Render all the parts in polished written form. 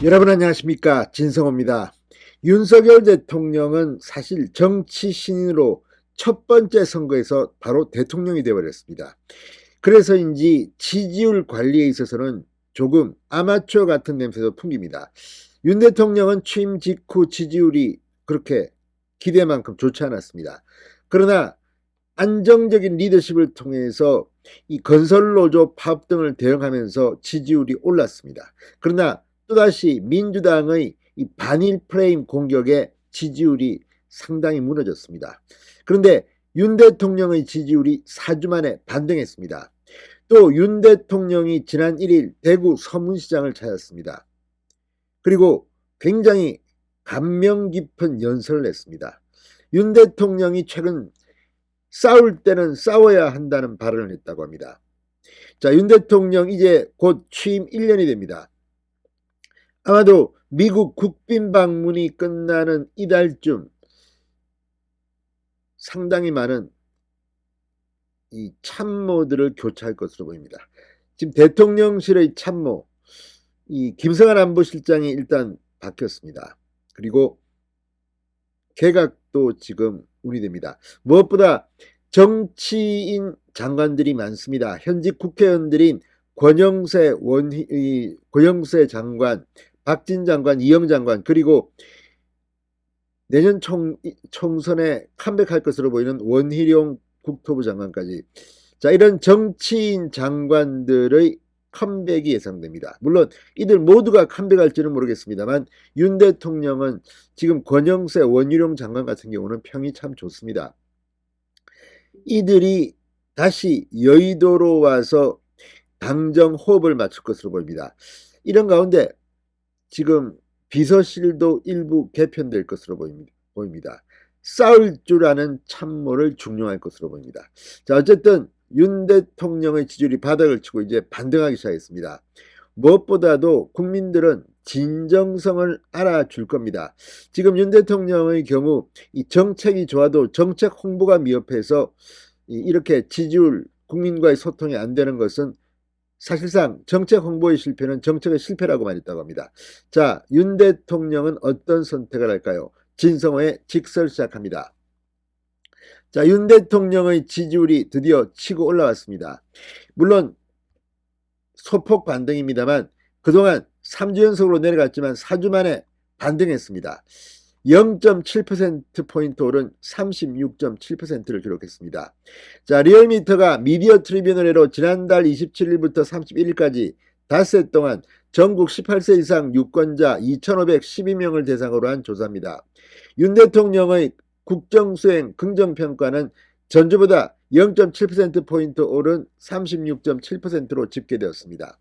여러분 안녕하십니까, 진성호입니다. 윤석열 대통령은 사실 정치 신인으로 첫 번째 선거에서 바로 대통령이 되어버렸습니다. 그래서인지 지지율 관리에 있어서는 조금 아마추어 같은 냄새도 풍깁니다. 윤 대통령은 취임 직후 지지율이 그렇게 기대만큼 좋지 않았습니다. 그러나 안정적인 리더십을 통해서 이 건설노조 파업 등을 대응하면서 지지율이 올랐습니다. 그러나 또다시 민주당의 이 반일 프레임 공격에 지지율이 상당히 무너졌습니다. 그런데 윤 대통령의 지지율이 4주 만에 반등했습니다. 또 윤 대통령이 지난 1일 대구 서문시장을 찾았습니다. 그리고 굉장히 감명 깊은 연설을 했습니다. 윤 대통령이 최근 싸울 때는 싸워야 한다는 발언을 했다고 합니다. 자, 윤 대통령 이제 곧 취임 1년이 됩니다. 아마도 미국 국빈 방문이 끝나는 이달쯤 상당히 많은 이 참모들을 교체할 것으로 보입니다. 지금 대통령실의 참모, 이 김성한 안보실장이 일단 바뀌었습니다. 그리고 개각도 지금 운이됩니다. 무엇보다 정치인 장관들이 많습니다. 현직 국회의원들인 권영세 장관, 박진 장관, 이영 장관, 그리고 내년 총선에 컴백할 것으로 보이는 원희룡 국토부 장관까지, 자, 이런 정치인 장관들의 컴백이 예상됩니다. 물론 이들 모두가 컴백할지는 모르겠습니다만 윤 대통령은 지금 권영세, 원희룡 장관 같은 경우는 평이 참 좋습니다. 이들이 다시 여의도로 와서 당정 호흡을 맞출 것으로 보입니다. 이런 가운데 지금 비서실도 일부 개편될 것으로 보입니다. 싸울 줄 아는 참모를 중용할 것으로 보입니다. 자, 어쨌든 윤 대통령의 지지율이 바닥을 치고 이제 반등하기 시작했습니다. 무엇보다도 국민들은 진정성을 알아줄 겁니다. 지금 윤 대통령의 경우 이 정책이 좋아도 정책 홍보가 미흡해서 이렇게 지지율, 국민과의 소통이 안 되는 것은 사실상 정책 홍보의 실패는 정책의 실패라고 말했다고 합니다. 자, 윤 대통령은 어떤 선택을 할까요? 진성호의 직설 시작합니다. 자, 윤 대통령의 지지율이 드디어 치고 올라왔습니다. 물론 소폭 반등입니다만 그동안 3주 연속으로 내려갔지만 4주 만에 반등했습니다. 0.7%포인트 오른 36.7%를 기록했습니다. 자, 리얼미터가 미디어 트리뷴으로 지난달 27일부터 31일까지 닷새 동안 전국 18세 이상 유권자 2,512명을 대상으로 한 조사입니다. 윤 대통령의 국정수행 긍정평가는 전주보다 0.7%포인트 오른 36.7%로 집계되었습니다.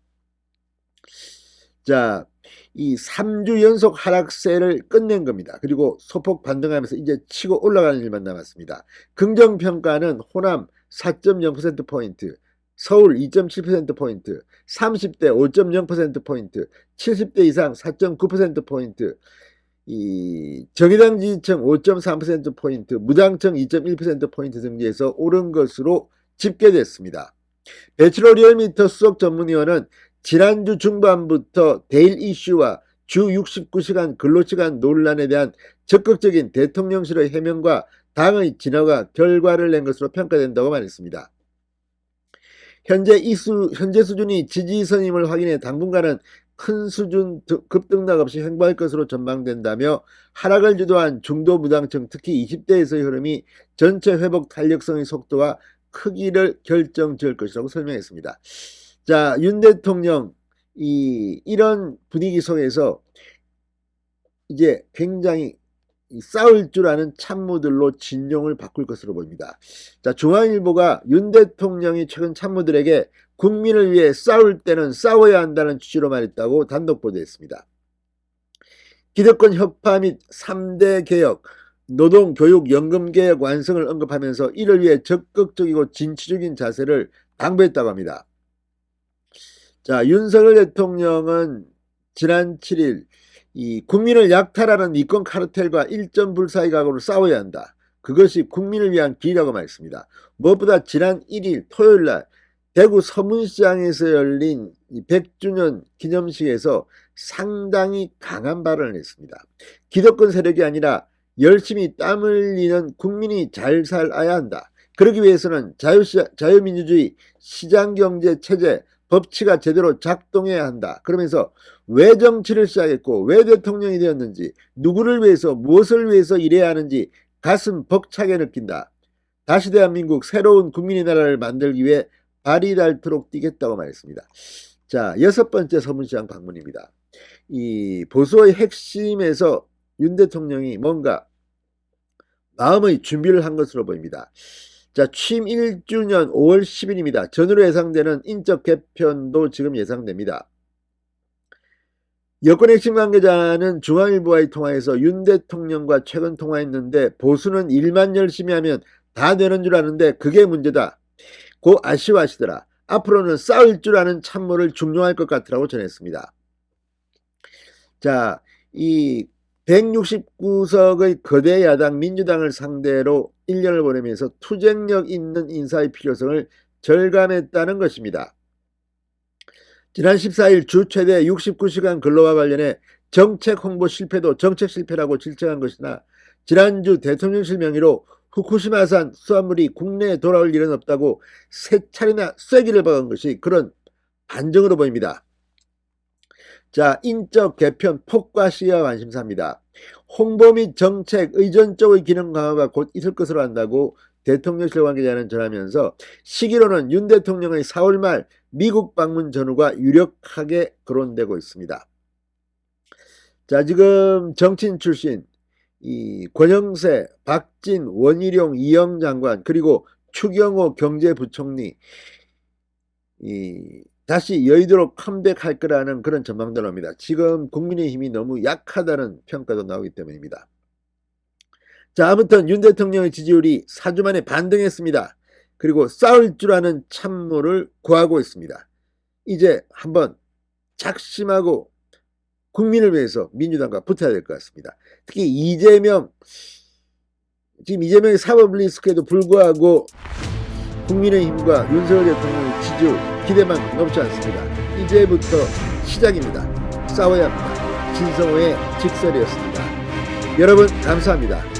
자, 이 3주 연속 하락세를 끝낸 겁니다. 그리고 소폭 반등하면서 이제 치고 올라가는 일만 남았습니다. 긍정평가는 호남 4.0%포인트, 서울 2.7%포인트, 30대 5.0%포인트, 70대 이상 4.9%포인트, 이 정의당 지지층 5.3%포인트, 무당층 2.1%포인트 등지에서 오른 것으로 집계됐습니다. 배철호 리얼미터 수석 전문위원은 지난주 중반부터 데일 이슈와 주 69시간 근로시간 논란에 대한 적극적인 대통령실의 해명과 당의 진화가 결과를 낸 것으로 평가된다고 말했습니다. 현재 수준이 지지선임을 확인해 당분간은 큰 수준 급등락 없이 횡보할 것으로 전망된다며 하락을 주도한 중도 무당층, 특히 20대에서의 흐름이 전체 회복 탄력성의 속도와 크기를 결정지을 것이라고 설명했습니다. 자, 윤 대통령 이런 분위기 속에서 이제 굉장히 싸울 줄 아는 참모들로 진용을 바꿀 것으로 보입니다. 자, 중앙일보가 윤 대통령이 최근 참모들에게 국민을 위해 싸울 때는 싸워야 한다는 취지로 말했다고 단독 보도했습니다. 기득권 혁파 및 3대 개혁, 노동, 교육, 연금 개혁 완성을 언급하면서 이를 위해 적극적이고 진취적인 자세를 당부했다고 합니다. 자, 윤석열 대통령은 지난 7일 이 국민을 약탈하는 이권 카르텔과 일전 불사의 각오로 싸워야 한다. 그것이 국민을 위한 길이라고 말했습니다. 무엇보다 지난 1일 토요일 날 대구 서문시장에서 열린 100주년 기념식에서 상당히 강한 발언을 했습니다. 기득권 세력이 아니라 열심히 땀 흘리는 국민이 잘 살아야 한다. 그러기 위해서는 자유민주주의 시장경제 체제 법치가 제대로 작동해야 한다. 그러면서 왜 정치를 시작했고 왜 대통령이 되었는지, 누구를 위해서 무엇을 위해서 일해야 하는지 가슴 벅차게 느낀다. 다시 대한민국 새로운 국민의 나라를 만들기 위해 발이 닳도록 뛰겠다고 말했습니다. 자, 6번째 서문시장 방문입니다. 이 보수의 핵심에서 윤 대통령이 뭔가 마음의 준비를 한 것으로 보입니다. 자, 취임 1주년 5월 10일입니다. 전후로 예상되는 인적 개편도 지금 예상됩니다. 여권 핵심 관계자는 중앙일보와의 통화에서 윤 대통령과 최근 통화했는데 보수는 일만 열심히 하면 다 되는 줄 아는데 그게 문제다. 고 아쉬워하시더라. 앞으로는 싸울 줄 아는 참모를 중용할 것 같으라고 전했습니다. 자, 이 169석의 거대 야당 민주당을 상대로 1년을 보내면서 투쟁력 있는 인사의 필요성을 절감했다는 것입니다. 지난 14일 주 최대 69시간 근로와 관련해 정책 홍보 실패도 정책 실패라고 질책한 것이나 지난주 대통령실 명의로 후쿠시마산 수화물이 국내에 돌아올 일은 없다고 3차례나 쐐기를 박은 것이 그런 반증으로 보입니다. 자, 인적 개편 폭과 시기가 관심사입니다. 홍보 및 정책 의전 쪽의 기능 강화가 곧 있을 것으로 한다고 대통령실 관계자는 전하면서 시기로는 윤 대통령의 4월 말 미국 방문 전후가 유력하게 거론되고 있습니다. 자, 지금 정치인 출신 이 권영세, 박진, 원희룡, 이영 장관 그리고 추경호 경제부총리 다시 여의도로 컴백할 거라는 그런 전망도 나옵니다. 지금 국민의힘이 너무 약하다는 평가도 나오기 때문입니다. 자, 아무튼 윤 대통령의 지지율이 4주 만에 반등했습니다. 그리고 싸울 줄 아는 참모를 구하고 있습니다. 이제 한번 작심하고 국민을 위해서 민주당과 붙어야 될 것 같습니다. 특히 이재명, 지금 이재명의 사법 리스크에도 불구하고 국민의힘과 윤석열 대통령의 지지율 기대만 넘지 않습니다. 이제부터 시작입니다. 싸워야 합니다. 진성호의 직설이었습니다. 여러분 감사합니다.